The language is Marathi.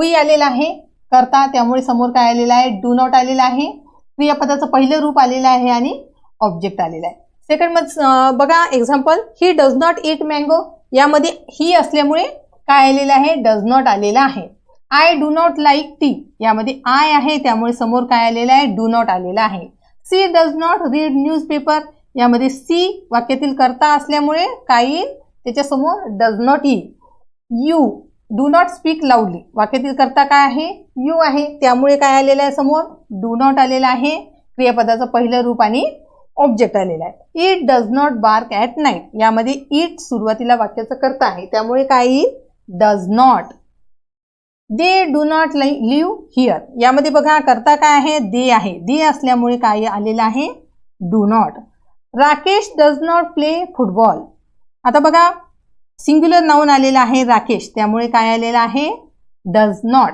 होई आलेला आहे करता, त्यामुळे समोर काय आलेला आहे, डू नॉट आलेला आहे. क्रियापदाचं पहिलं रूप आलेलं आहे आणि ऑब्जेक्ट आलेला आहे. सेकंड मध्ये बघा example, he does not eat mango. यामध्ये ही असल्यामुळे काय आलेलं आहे, डज नॉट आलेला आहे. I do not like tea. यामध्ये आय आहे त्यामुळे समोर काय आलेलं आहे, डू नॉट आलेला आहे. She does not read newspaper. यामध्ये सी वाक्यातील कर्ता असल्यामुळे काय येईल, त्याच्यासमोर डज नॉट येईल. You do not speak loudly. वाक्यातील कर्ता काय आहे, यू आहे, त्यामुळे काय आलेलं आहे समोर, डू नॉट आलेला आहे. क्रियापदाचं पहिलं रूप आणि ऑब्जेक्ट आलेला आहे. It does not bark at night. यामध्ये इट सुरुवातीला वाक्याचं कर्ता आहे त्यामुळे काय येईल, does not. They do not live here. यामध्ये बघा कर्ता काय आहे, दे आहे. दे असल्यामुळे काय आलेलं आहे, do not. Rakesh does not play football. आता बघा सिंग्युलर नाउन आलेला आहे राकेश, त्यामुळे काय आलेलं आहे, डज नॉट.